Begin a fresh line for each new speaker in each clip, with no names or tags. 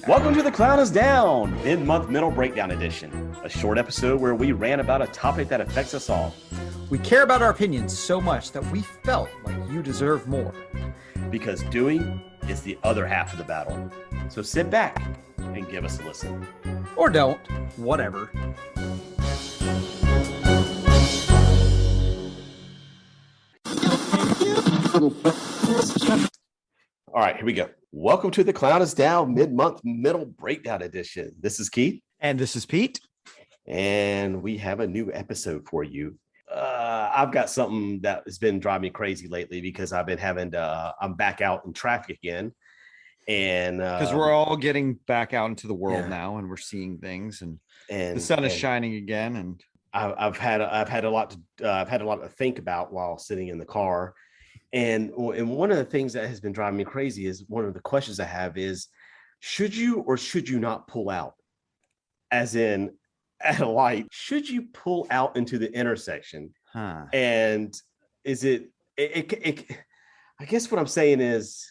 Welcome to The Clown is Down, mid-month mental breakdown edition, a short episode where we rant about a topic that affects us all.
We care about our opinions so much that we felt like you deserve more.
Because doing is the other half of the battle. So sit back and give us a listen.
Or don't, whatever.
All right, here we go. Welcome to The Clown is Down, mid-month mental breakdown edition. This is Keith.
And this is Pete.
And we have a new episode for you. I've got something that has been driving me crazy lately because I've been I'm back out in traffic again. And
because we're all getting back out into the world now, and we're seeing things, and the sun is shining again. And
I've had a lot to think about while sitting in the car. And one of the things that has been driving me crazy is one of the questions I have is, should you or should you not pull out? As in, at a light, should you pull out into the intersection? And is it I guess what I'm saying is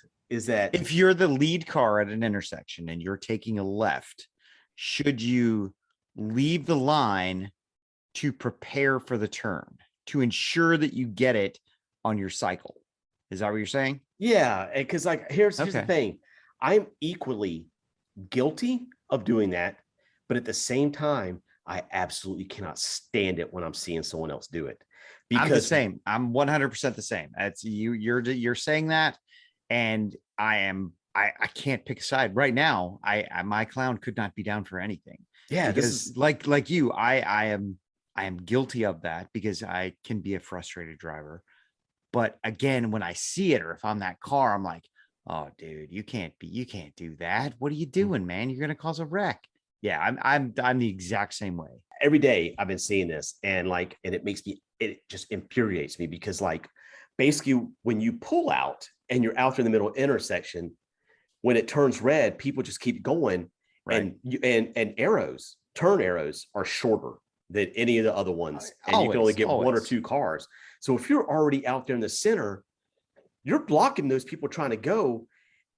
that
if you're the lead car at an intersection and you're taking a left, should you leave the line to prepare for the turn, to ensure that you get it on your cycle? Is that what you're saying?
Yeah, because here's the thing. I'm equally guilty of doing that, but at the same time, I absolutely cannot stand it when I'm seeing someone else do it. Because
I'm the same. I'm 100% the same. That's you're saying that, and I can't pick a side right now. My clown could not be down for anything.
Yeah,
because like you, I am guilty of that because I can be a frustrated driver. But again, when I see it, or if I'm that car, I'm like, oh, dude, you can't do that. What are you doing, man? You're going to cause a wreck. Yeah, I'm the exact same way.
Every day I've been seeing this, and it just infuriates me because basically when you pull out and you're out there in the middle intersection, when it turns red, people just keep going. Right. And turn arrows are shorter than any of the other ones. And you can only get one or two cars. So if you're already out there in the center, you're blocking those people trying to go,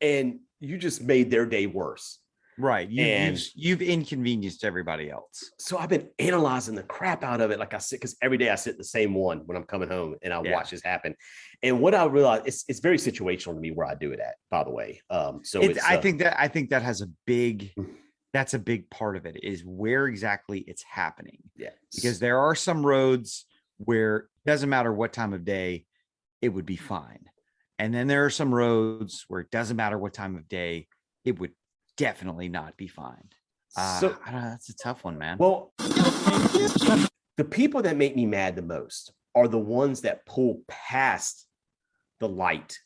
and you just made their day worse.
Right. You've inconvenienced everybody else.
So I've been analyzing the crap out of it. Like I said, because every day I sit in the same one when I'm coming home, and I watch this happen. And what I realize, it's very situational to me where I do it at, by the way.
I think that has that's a big part of it, is where exactly it's happening.
Yeah.
Because there are some roads where it doesn't matter what time of day, it would be fine. And then there are some roads where it doesn't matter what time of day, it would definitely not be fine. So I don't know, that's a tough one, man.
Well, the people that make me mad the most are the ones that pull past the light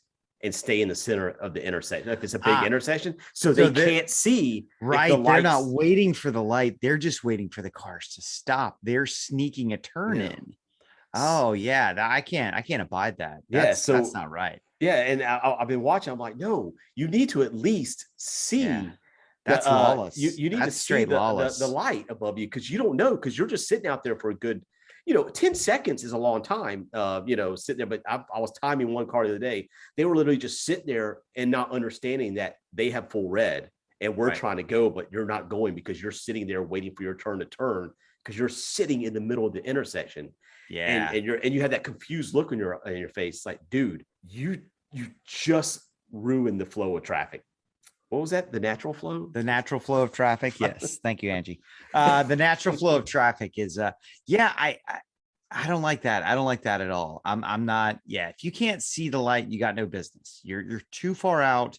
and stay in the center of the intersection. If it's a big intersection, so they can't see.
Right. They're not waiting for the light. They're just waiting for the cars to stop. They're sneaking a turn in. Oh yeah. I can't abide that. That's not right.
Yeah. And I've been watching. I'm like, no, you need to at least see.
Yeah. That's lawless.
You need to see the light above you, because you don't know, because you're just sitting out there for a good, 10 seconds is a long time, sitting there. But I was timing one car the other day. They were literally just sitting there and not understanding that they have full red and we're trying to go, but you're not going because you're sitting there waiting for your turn to turn, because you're sitting in the middle of the intersection.
Yeah.
And you had that confused look on your face. Like, dude, you just ruined the flow of traffic. What was that? The natural flow?
The natural flow of traffic. Yes. Thank you, Angie. The natural flow of traffic is, I don't like that. I don't like that at all. I'm not. Yeah. If you can't see the light, you got no business. You're too far out,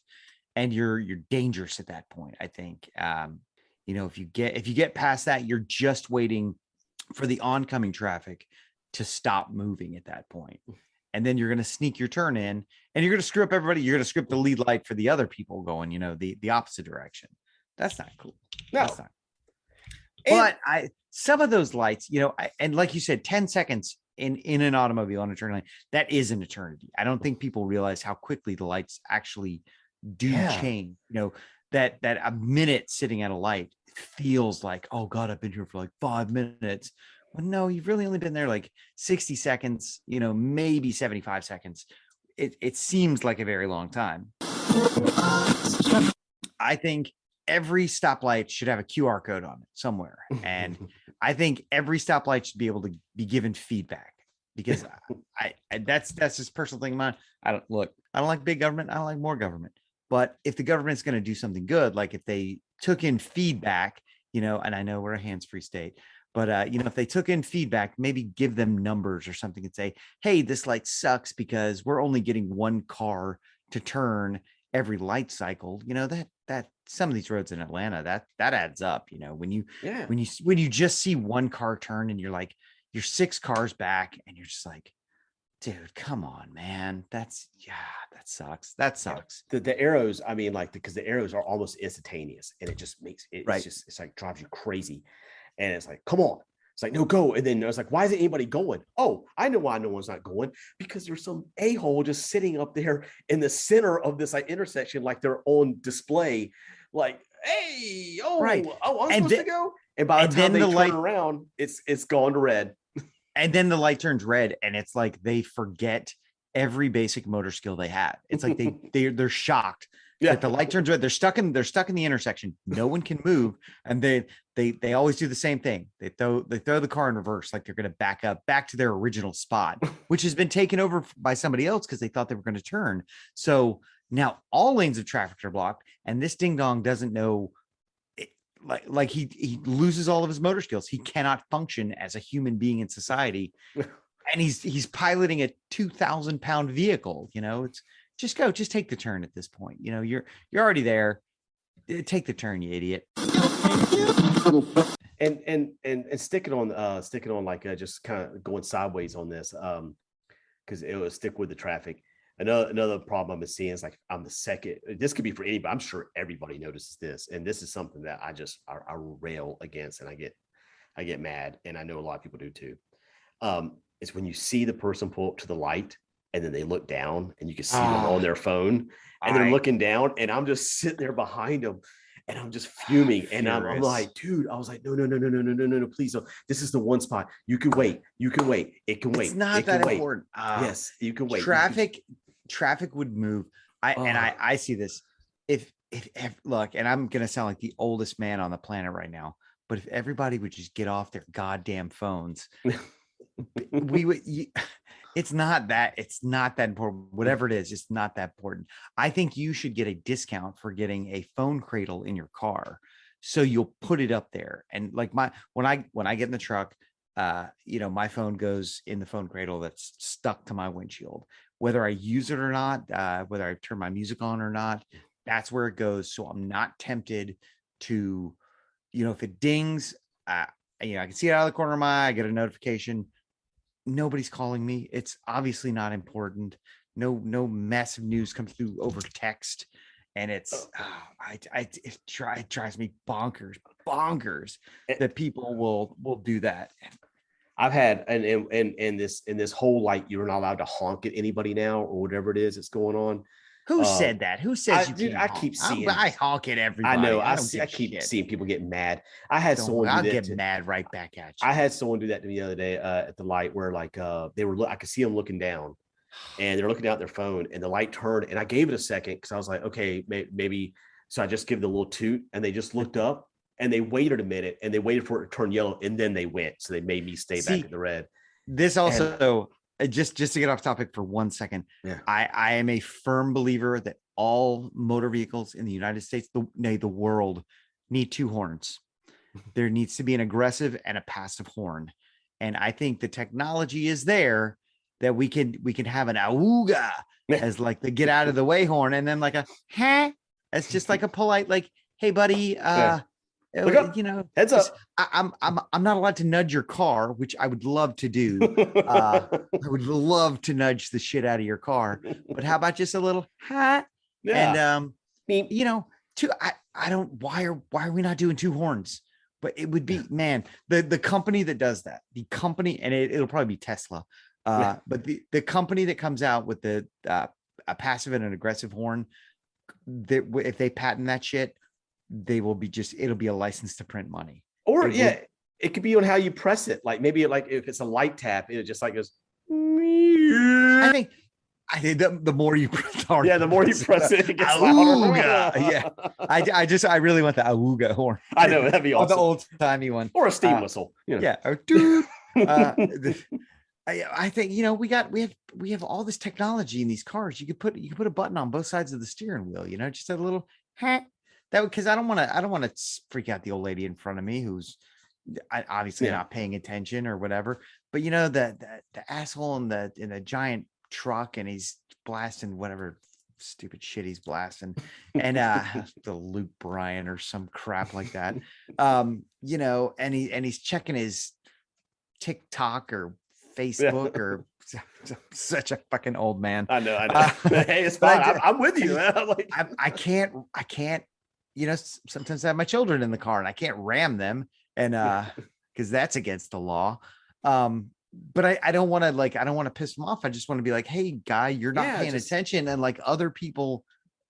and you're dangerous at that point. I think, if you get past that, you're just waiting for the oncoming traffic to stop moving at that point. And then you're going to sneak your turn in, and you're going to screw up everybody. You're going to screw up the lead light for the other people going, the opposite direction. That's not cool.
No.
That's not. But some of those lights, and like you said, 10 seconds in an automobile on a turn lane, that is an eternity. I don't think people realize how quickly the lights actually do change. That a minute sitting at a light feels like, oh God, I've been here for like 5 minutes. Well, no, you've really only been there like 60 seconds, maybe 75 seconds. It seems like a very long time. I think every stoplight should have a QR code on it somewhere. And I think every stoplight should be able to be given feedback, because that's just personal thing of mine. I don't like big government. I don't like more government. But if the government's going to do something good, like if they took in feedback, and I know we're a hands-free state, but if they took in feedback, maybe give them numbers or something and say, hey, this light sucks because we're only getting one car to turn every light cycle. That some of these roads in Atlanta, that adds up. When you just see one car turn and you're 6 cars back and you're just like, dude, come on, man. That sucks. That sucks.
The arrows, I mean, because the arrows are almost instantaneous, and it just makes it,
right.
It's like drives you crazy. And it's like, come on. It's like, no, go. And then I was like, why isn't anybody going? Oh, I know why no one's not going, because there's some a-hole just sitting up there in the center of this intersection, like they're on display, like, hey,
right.
I'm supposed to go. And by the time they turn around, it's gone to red.
And then the light turns red, and it's like they forget every basic motor skill they had. It's like they're shocked that the light turns red. They're stuck in the intersection. No one can move, and they always do the same thing. They throw the car in reverse, like they're going to back up back to their original spot, which has been taken over by somebody else because they thought they were going to turn. So now all lanes of traffic are blocked, and this ding dong doesn't know. Like he loses all of his motor skills. He cannot function as a human being in society, and he's piloting a 2,000-pound vehicle. It's just take the turn at this point. You're already there. Take the turn, you idiot.
And sticking on like just kind of going sideways on this, because it will stick with the traffic. Another problem I've been seeing is like I'm the second. This could be for anybody. I'm sure everybody notices this, and this is something that I rail against, and I get mad, and I know a lot of people do too. Is when you see the person pull up to the light, and then they look down, and you can see them on their phone, and they're looking down, and I'm just sitting there behind them, and I'm just fuming, and I'm like, dude, I was like, no, please don't. This is the one spot. You can wait. It can wait.
It's not that important.
Yes, you can wait.
Traffic would move. I see this. If look, and I'm gonna sound like the oldest man on the planet right now, but if everybody would just get off their goddamn phones, we would. It's not that important. Whatever it is, it's not that important. I think you should get a discount for getting a phone cradle in your car, so you'll put it up there. And like when I get in the truck, my phone goes in the phone cradle that's stuck to my windshield. Whether I use it or not, whether I turn my music on or not, that's where it goes. So I'm not tempted to, if it dings, I can see it out of the corner of my eye, I get a notification. Nobody's calling me. It's obviously not important. No massive news comes through over text. And it's, it drives me bonkers that people will do that.
I've had and this whole like you're not allowed to honk at anybody now or whatever it is that's going on.
Who said that? Who says
you can't? I keep seeing.
I honk at everybody.
I know. I keep seeing people get mad. I had someone.
I'll get mad right back at you.
I had someone do that to me the other day at the light where like they were. I could see them looking down, and they're looking down at their phone, and the light turned, and I gave it a second because I was like, okay, maybe. So I just give the little toot, and they just looked up. And they waited a minute, and they waited for it to turn yellow, and then they went. So they made me stay back at the red.
This also, just to get off topic for 1 second, I am a firm believer that all motor vehicles in the United States, the world, need 2 horns. There needs to be an aggressive and a passive horn, and I think the technology is there that we can have an auga as like the get out of the way horn, and then like a huh. It's just like a polite like, hey buddy,
heads up.
I'm not allowed to nudge your car, which I would love to do. I would love to nudge the shit out of your car, but how about just a little hat? Yeah. And two. I don't. Why are we not doing 2 horns? But it would be the company that does that. The company, and it'll probably be Tesla. But the company that comes out with a passive and an aggressive horn, if they patent that shit, they will be it'll be a license to print money.
Or it could be on how you press it. Like maybe like if it's a light tap, it just like goes.
I think I did the more you press,
Yeah, the more you press it, it gets
Auga.
louder.
Yeah. I really want the auga horn.
I know, that'd be
Or the
awesome.
old timey one.
Or a steam whistle.
Yeah. Or dude. I think, you know, we have all this technology in these cars. You could put a button on both sides of the steering wheel, you know, just a little that because I don't want to freak out the old lady in front of me who's obviously not paying attention or whatever. But you know, the asshole in the giant truck, and he's blasting whatever stupid shit he's blasting, and the Luke Bryan or some crap like that. You know, and he's checking his TikTok or Facebook or such a fucking old man.
I know. Hey, it's fine. I'm with you, man. Like,
I can't, you know, sometimes I have my children in the car and I can't ram them, and because that's against the law. But I don't want to piss them off. I just want to be like, hey guy, you're not paying attention. And like other people,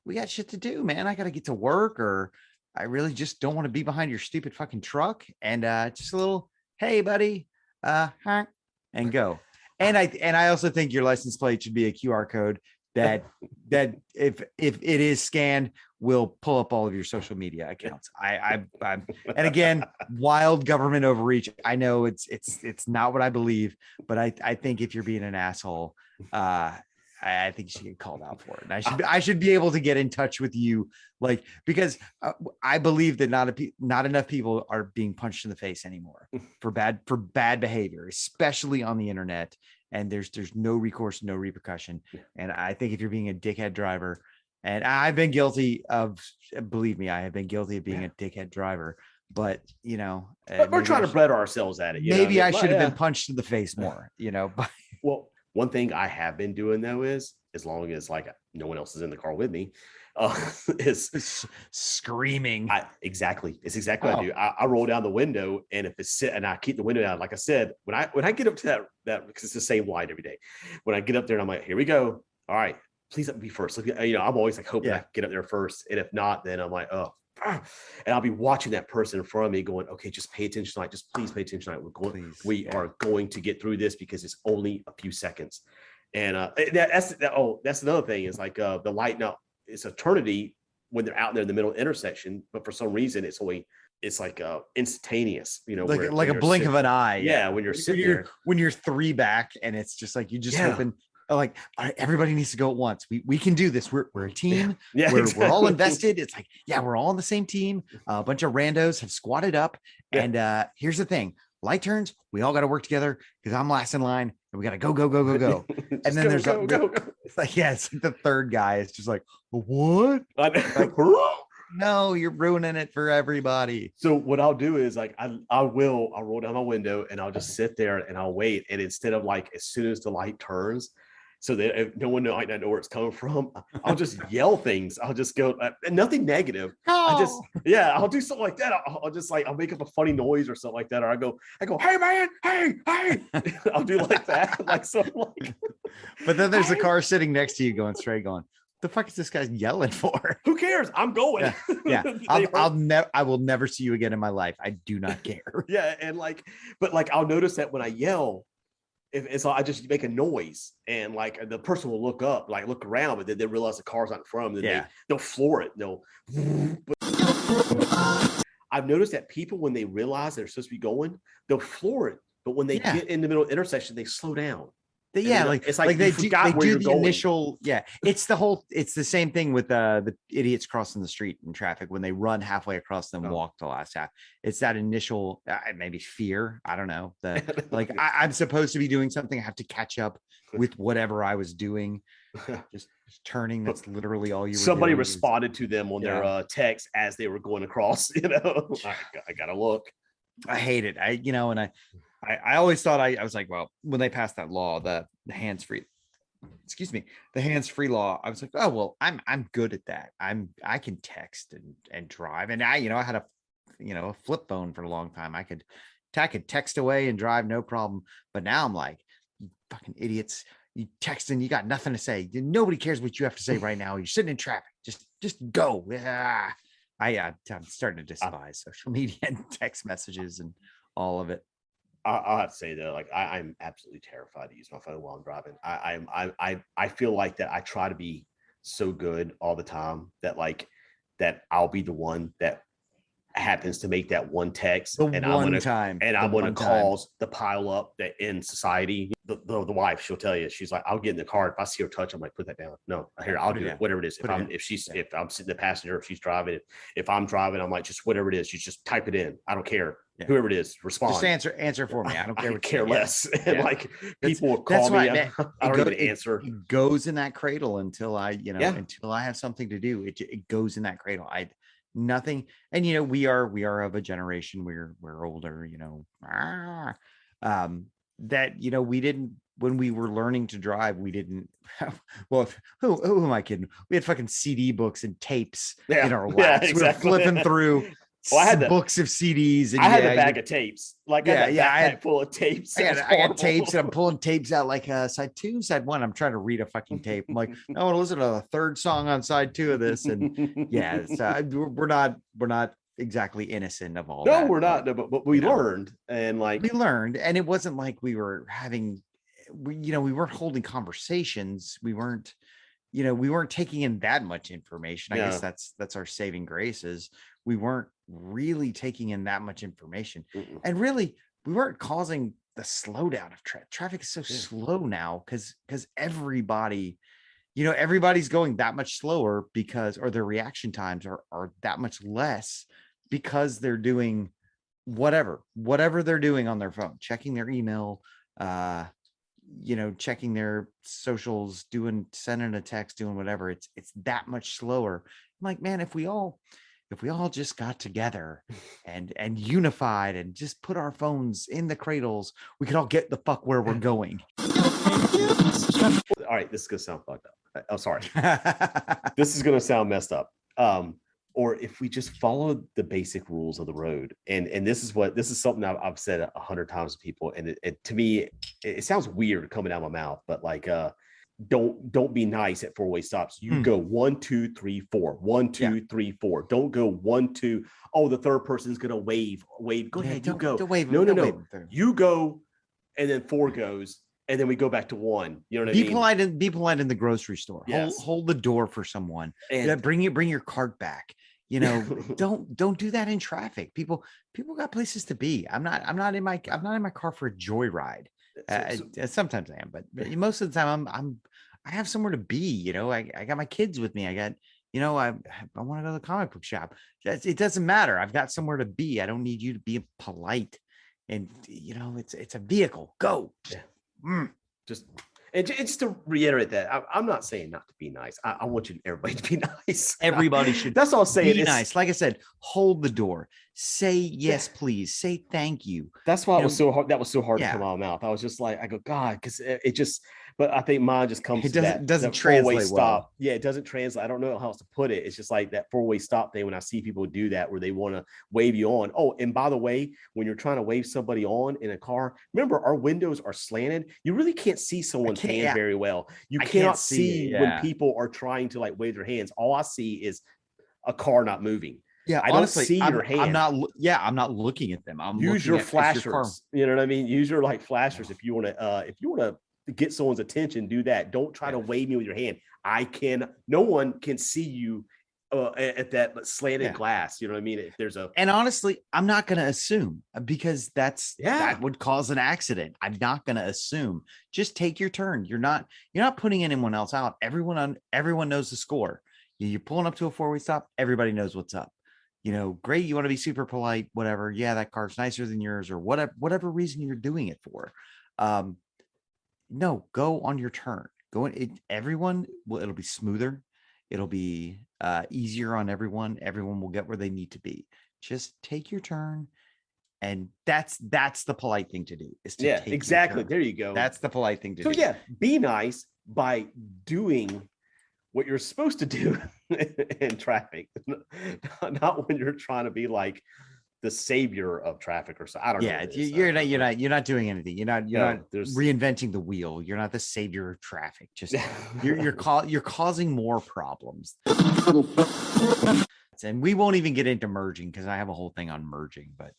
we got shit to do, man. I got to get to work, or I really just don't want to be behind your stupid fucking truck. And just a little, hey buddy, and go. And I also think your license plate should be a QR code that if it is scanned, will pull up all of your social media accounts. I'm and again, wild government overreach. I know it's not what I believe, but I think if you're being an asshole, I think you should get called out for it. And I should be able to get in touch with you, like, because I believe that not enough people are being punched in the face anymore for bad behavior, especially on the internet. And there's no recourse, no repercussion. And I think if you're being a dickhead driver, and I've been guilty of, believe me, I have been guilty of being a dickhead driver. But you know,
we're trying to better ourselves at it.
Maybe I should have been punched in the face more. You know,
well. One thing I have been doing though is, as long as like no one else is in the car with me, is
screaming.
Exactly. It's exactly what I do. I roll down the window, and if it's and I keep the window down. Like I said, when I get up to that because it's the same light every day. When I get up there and I'm like, here we go. All right, please let me be first. Look, you know, I'm always like hoping I get up there first, and if not, then I'm like, oh. And I'll be watching that person in front of me going, okay, just pay attention tonight. Just please pay attention tonight. We are going to get through this because it's only a few seconds. And that's another thing is like the light now it's eternity when they're out there in the middle intersection, but for some reason it's like instantaneous, you know,
like a blink of an eye.
Yeah, when you're sitting there,
when you're three back, and it's just like you just hoping. Like, all right, everybody needs to go at once. We can do this. We're a team. We're all invested. It's like, we're all on the same team. A bunch of randos have squatted up. And here's the thing: light turns, we all got to work together because I'm last in line, and we got to go. And then there's it's like, it's like the third guy. It's just like, what? Like, no, you're ruining it for everybody.
So what I'll do is like I'll roll down my window and I'll just sit there and I'll wait. And instead of like as soon as the light turns, so that if no one might not know where it's coming from, I'll just yell things. I'll just go nothing negative.
Oh.
I'll do something like that. I'll make up a funny noise or something like that. Or I go, hey man, hey. I'll do like that. Like something like.
But then there's a car sitting next to you going straight, going, the fuck is this guy yelling for?
Who cares? I'm going.
Yeah. I will never see you again in my life. I do not care.
And but I'll notice that when I yell, if it's I just make a noise, and like the person will look up, like look around, but then they realize the car's not in front of them. Then they'll floor it. I've noticed that people, when they realize they're supposed to be going, they'll floor it. But when they get in the middle of the intersection, they slow down.
It's like they do the initial. It's the same thing with the idiots crossing the street in traffic when they run halfway across and walk the last half. It's that initial maybe fear. I don't know. Like I'm supposed to be doing something. I have to catch up with whatever I was doing. Just turning. That's literally all you were
Somebody
doing.
responded to them on their text as they were going across. You know, I gotta look.
I hate it. I always thought I was like, well, when they passed that law, the hands-free law, I was like, oh, well, I'm good at that. I can text and drive. And I had a flip phone for a long time. I could text away and drive, no problem. But now I'm like, you fucking idiots, you texting, you got nothing to say. Nobody cares what you have to say right now. You're sitting in traffic. Just go. I'm starting to despise social media and text messages and all of it.
I'll have to say though, like I'm absolutely terrified to use my phone while I'm driving. I feel like that I try to be so good all the time that like that I'll be the one that happens to make that one text,
The
and
one time,
I'm gonna cause the pile up that in society. The wife, she'll tell you, she's like, I'll get in the car. If I see her touch, I'm like, put that down. No, here, I'll do it. Whatever it is. If I'm sitting the passenger, if she's driving, if I'm driving, I'm like, just whatever it is, you just type it in. I don't care. Yeah. Whoever it is, respond.
Just answer for me. I don't care.
I care less. And like people will call me. I don't even answer.
It goes in that cradle until until I have something to do. It goes in that cradle. Nothing. And we are of a generation, we're older, that we didn't, when we were learning to drive, we didn't have, well, who am I kidding? We had fucking CD books and tapes in our laps. Exactly. We were flipping through I had books of CDs, and
I had a bag of tapes. Like I had full of tapes.
I got tapes, and I'm pulling tapes out like side 2, side 1. I'm trying to read a fucking tape. I'm like, I want to listen to the third song on side 2 of this, and we're not exactly innocent of all that.
No, we're not. But we learned, and
it wasn't like we were having, we weren't holding conversations. We weren't taking in that much information. I guess that's our saving graces. We weren't really taking in that much information. And really, we weren't causing the slowdown of traffic is so slow now because everybody, everybody's going that much slower or their reaction times are that much less because they're doing whatever they're doing on their phone, checking their email, checking their socials, sending a text, doing whatever. It's that much slower. I'm like, man, if we all just got together and unified and just put our phones in the cradles, we could all get the fuck where we're going.
All right, this is gonna sound fucked up. I'm sorry. This is gonna sound messed up. Or if we just follow the basic rules of the road, and this is something I've said 100 times to people, and it to me it sounds weird coming out of my mouth, but like don't be nice at 4-way stops. You go 1, 2, 3, 4, 1, 2, 3, 4. Don't go 1, 2. Oh, the third person's gonna wave. Go ahead, you go. No. You go, and then 4 goes, and then we go back to 1. You know what I mean?
Be polite in the grocery store. Yes. Hold the door for someone. And bring your cart back. Don't do that in traffic. People got places to be. I'm not in my car for a joyride. Sometimes I am, but most of the time I have somewhere to be. I got my kids with me. I got, I want to go to the comic book shop. It doesn't matter. I've got somewhere to be. I don't need you to be polite. And it's a vehicle. Go.
Just to reiterate that, I'm not saying not to be nice. I want everybody to be nice.
Everybody should.
That's all I'm saying.
Be nice. Like I said, hold the door. Say yes, please. Say thank you.
That's why it was so hard. That was so hard to come out of my mouth. I was just like, I go, God, because it just. But I think mine just comes.
It doesn't translate
stop.
Well.
Yeah, it doesn't translate. I don't know how else to put it. It's just like that 4-way stop thing. When I see people do that, where they want to wave you on. Oh, and by the way, when you're trying to wave somebody on in a car, remember our windows are slanted. You really can't see someone's hand very well. You cannot see when people are trying to like wave their hands. All I see is a car not moving.
Yeah,
I
honestly,
don't see your hand.
I'm not looking at them. I'm
use your flashers. You know what I mean? Use your like flashers if you want to get someone's attention. Do that. Don't try to wave me with your hand. No one can see you at that slanted glass. You know what I mean? If there's
and honestly, I'm not going to assume because that would cause an accident. I'm not going to assume. Just take your turn. You're not putting anyone else out. Everyone knows the score. You're pulling up to a 4-way stop. Everybody knows what's up. Great. You want to be super polite, whatever. Yeah, that car's nicer than yours, or whatever reason you're doing it for. No, go on your turn. It'll be smoother. It'll be easier on everyone. Everyone will get where they need to be. Just take your turn. And that's the polite thing to do. Take
exactly. There you go.
That's the polite thing to do.
So yeah, be nice by doing what you're supposed to do in traffic, not when you're trying to be like the savior of traffic or so. I don't know.
Yeah, you're not doing anything. You're not reinventing the wheel. You're not the savior of traffic. Just you're causing more problems. And we won't even get into merging because I have a whole thing on merging, but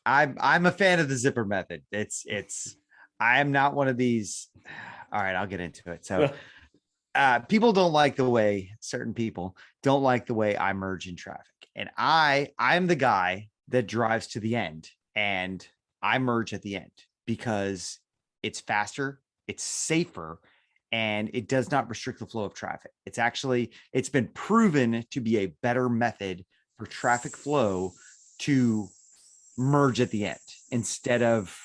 I'm a fan of the zipper method. I am not one of these. All right, I'll get into it. So people don't like the way certain people don't like the way I merge in traffic. And I'm the guy that drives to the end and I merge at the end because it's faster, it's safer, and it does not restrict the flow of traffic. It's been proven to be a better method for traffic flow to merge at the end instead of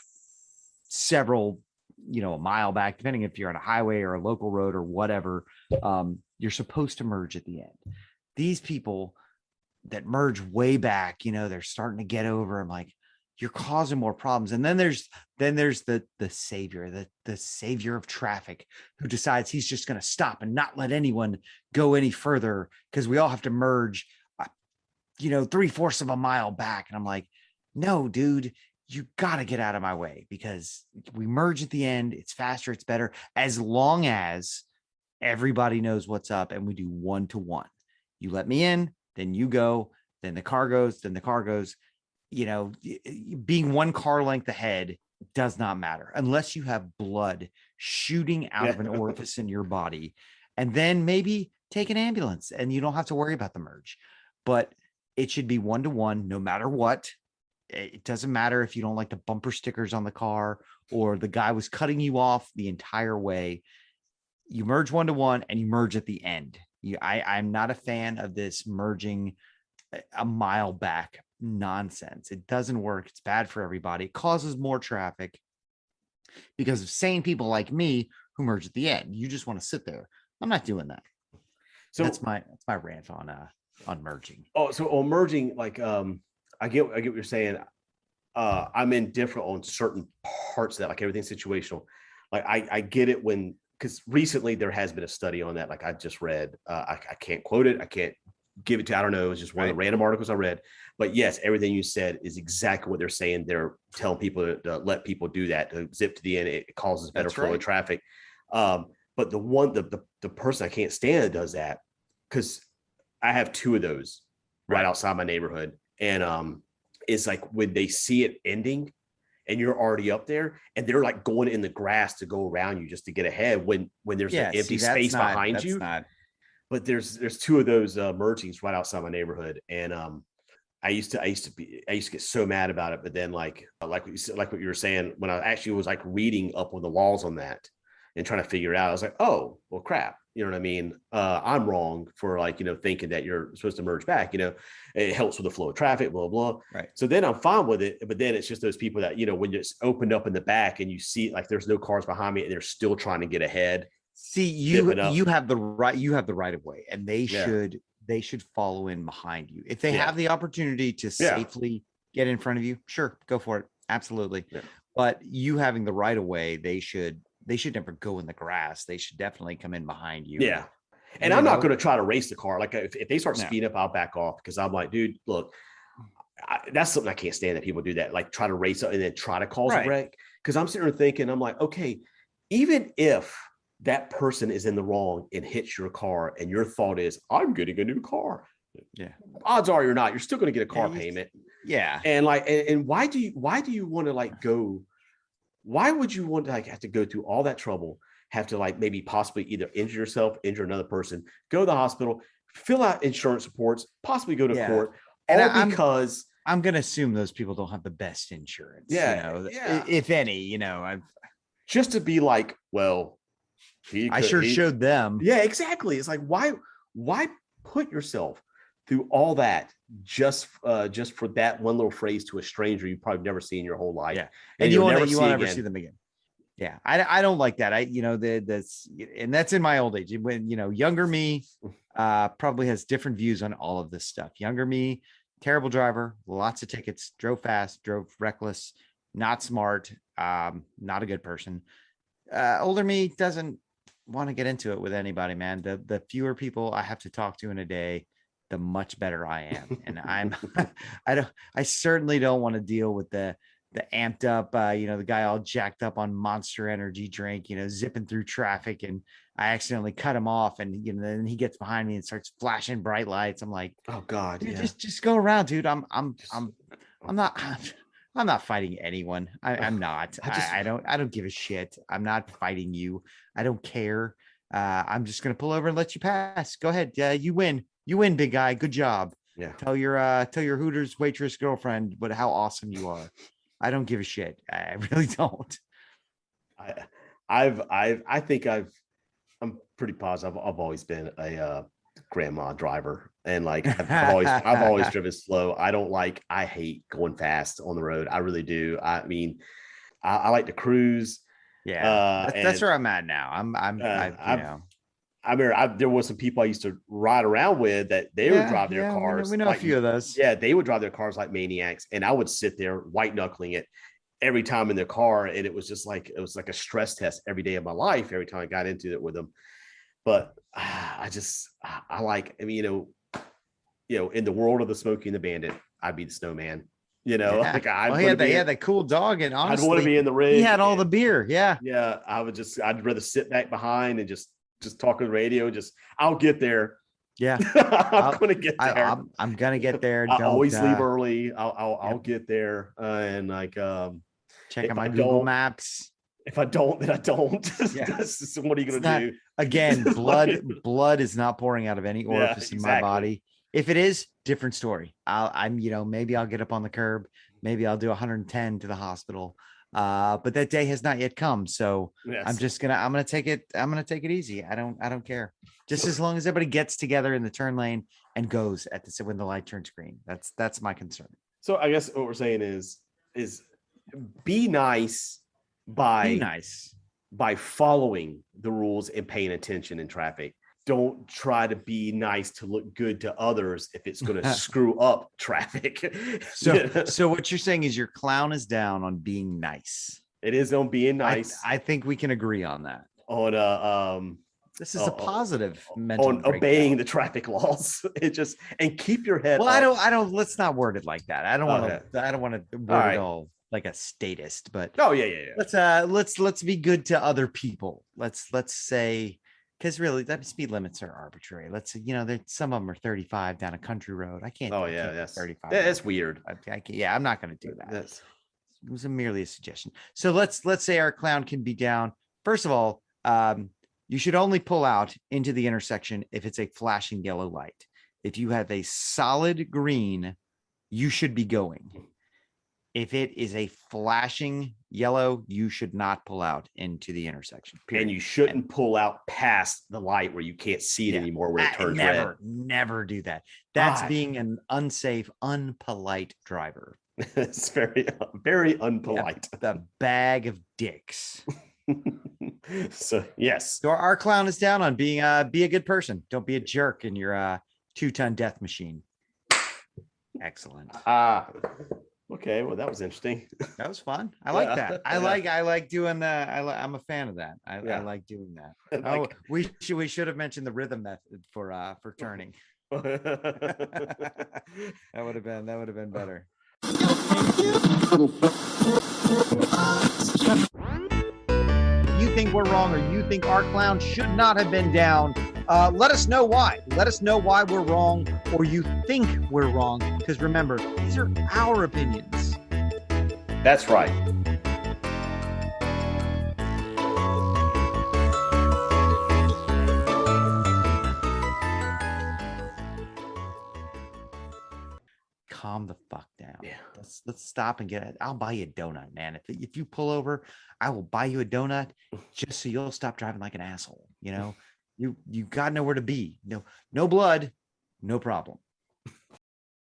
several, a mile back, depending if you're on a highway or a local road or whatever. You're supposed to merge at the end. These people that merge way back, they're starting to get over. I'm like, you're causing more problems. And then there's the savior, the savior of traffic, who decides he's just going to stop and not let anyone go any further because we all have to merge 3/4 of a mile back. And I'm like, no, dude, you got to get out of my way because we merge at the end. It's faster, it's better, as long as everybody knows what's up and we do 1-to-1. You let me in, then you go, then the car goes, then the car goes. Being one car length ahead does not matter unless you have blood shooting out of an orifice in your body. And then maybe take an ambulance and you don't have to worry about the merge. But it should be 1-to-1 no matter what. It doesn't matter if you don't like the bumper stickers on the car or the guy was cutting you off the entire way. You merge 1-to-1 and you merge at the end. I'm not a fan of this merging a mile back nonsense. It doesn't work. It's bad for everybody. It causes more traffic because of sane people like me who merge at the end. You just want to sit there. I'm not doing that. So that's my rant on merging.
Oh, so on merging, like I get what you're saying. I'm indifferent on certain parts of that, like everything's situational. Like I get it because recently there has been a study on that. Like I just read, I can't quote it. I can't give it to, I don't know. It was just one of the random articles I read, but yes, everything you said is exactly what they're saying. They're telling people to let people do that, to zip to the end. It causes better flow of traffic. But the person I can't stand that does that, because I have 2 of those right outside my neighborhood. And it's like when they see it ending and you're already up there and they're like going in the grass to go around you just to get ahead when there's an empty space behind you. But there's 2 of those mergings right outside my neighborhood. And I used to get so mad about it. But then like what you were saying, when I actually was like reading up on the laws on that and trying to figure it out, I was like, oh, well, crap. You know what I mean? I'm wrong for thinking that you're supposed to merge back. It helps with the flow of traffic, blah, blah.
Right.
So then I'm fine with it. But then it's just those people that, when it's opened up in the back and you see like there's no cars behind me and they're still trying to get ahead.
See, you have the right of way, and they should follow in behind you. If they have the opportunity to safely get in front of you, sure, go for it. Absolutely. Yeah. But you having the right of way, they should never go in the grass. They should definitely come in behind you.
Yeah. And I'm not going to try to race the car. Like if they start speeding up, I'll back off because I'm like, dude, look, that's something I can't stand, that people do that. Like try to race up and then try to cause a wreck. Because I'm sitting there thinking, I'm like, okay, even if that person is in the wrong and hits your car and your thought is, I'm getting a new car.
Yeah.
Odds are you're not. You're still going to get a car payment.
Yeah.
And like, and why do you want to like go? Why would you want to like have to go through all that trouble, have to like maybe possibly either injure yourself, injure another person, go to the hospital, fill out insurance reports, possibly go to court, all because
I'm going to assume those people don't have the best insurance.
Yeah.
If any,
just to be like, well,
I showed them.
Yeah, exactly. It's like, why put yourself through all that just for that one little phrase to a stranger you've probably never seen in your whole life.
Yeah. And you won't ever see them again. Yeah. I don't like that. And that's in my old age. When, younger me probably has different views on all of this stuff. Younger me, terrible driver, lots of tickets, drove fast, drove reckless, not smart, not a good person. Older me doesn't want to get into it with anybody, man. The fewer people I have to talk to in a day, the much better I am. And I certainly don't want to deal with the the amped up, the guy all jacked up on Monster Energy drink, zipping through traffic, and I accidentally cut him off, and then he gets behind me and starts flashing bright lights. I'm like,
Oh God,
dude,
yeah.
just go around, dude. I'm
Just-
not I'm not fighting anyone. I'm not.
I
I don't give a shit. I'm not fighting you. I don't care. I'm just gonna pull over and let you pass. Go ahead. You win. You win, big guy. Good job.
yeah.
Tell your Hooters waitress girlfriend how awesome you are. I don't give a shit. I really don't.
I think I'm pretty positive. I've always been a grandma driver, and like I've always driven slow. I hate going fast on the road. I really do. I mean, I like to cruise.
Yeah, that's
And
where I'm at now.
I remember there was some people I used to ride around with that they would drive their cars.
We know a few of those.
Yeah, they would drive their cars like maniacs, and I would sit there white knuckling it every time in their car, and it was like a stress test every day of my life. Every time I got into it with them, but I like. I mean, in the world of the Smokey and the Bandit, I'd be the snowman.
Yeah.
Like
he had that cool dog, and honestly,
I'd want to be in the rig.
He had all the beer. Yeah,
yeah. I'd rather sit back behind and just talk on the radio. I'll get there.
Yeah,
I'm gonna get there.
I'm gonna get there.
I always leave early. I'll get there, and like
check out my Google Maps.
If I don't, then I don't.
Yeah.
So what are you gonna do?
Again, blood is not pouring out of any orifice in my body. If it is, different story. Maybe I'll get up on the curb. Maybe I'll do 110 to the hospital. But that day has not yet come. So yes. I'm gonna take it easy. I don't care. Just as long as everybody gets together in the turn lane and goes when the light turns green. That's my concern.
So I guess what we're saying is be nice by following the rules and paying attention in traffic. Don't try to be nice to look good to others if it's going to screw up traffic.
So what you're saying is your clown is down on being nice.
It is on being nice.
I think we can agree on that. This is a positive mental
on obeying the traffic laws. And keep your head.
Well, I don't. Let's not word it like that. I don't want to word it all like a statist. But let's be good to other people. Let's say. Because really, that speed limits are arbitrary. Let's say, some of them are 35 down a country road. I can't.
That's
35.
That's weird.
I'm not going to do that. It was merely a suggestion. So let's say our clown can be down. First of all, you should only pull out into the intersection if it's a flashing yellow light. If you have a solid green, you should be going. If it is a flashing yellow, you should not pull out into the intersection.
Period. And you shouldn't pull out past the light where you can't see it anymore when it turns red.
Never do that. That's being an unsafe, unpolite driver.
It's very, very unpolite.
The bag of dicks.
So yes.
So our clown is down on being be a good person. Don't be a jerk in your 2-ton death machine. Excellent.
Okay, well, that was interesting.
That was fun. I like that. I like doing that. I'm a fan of that. I like doing that. We should have mentioned the rhythm method for turning. That would have been better. You think we're wrong, or you think our clown should not have been down? Let us know why. Let us know why we're wrong, or you think we're wrong. Because remember, these are our opinions.
That's right.
Calm the fuck down.
Yeah.
Let's stop and get it. I'll buy you a donut, man. If you pull over, I will buy you a donut just so you'll stop driving like an asshole. You got nowhere to be. No blood, no problem.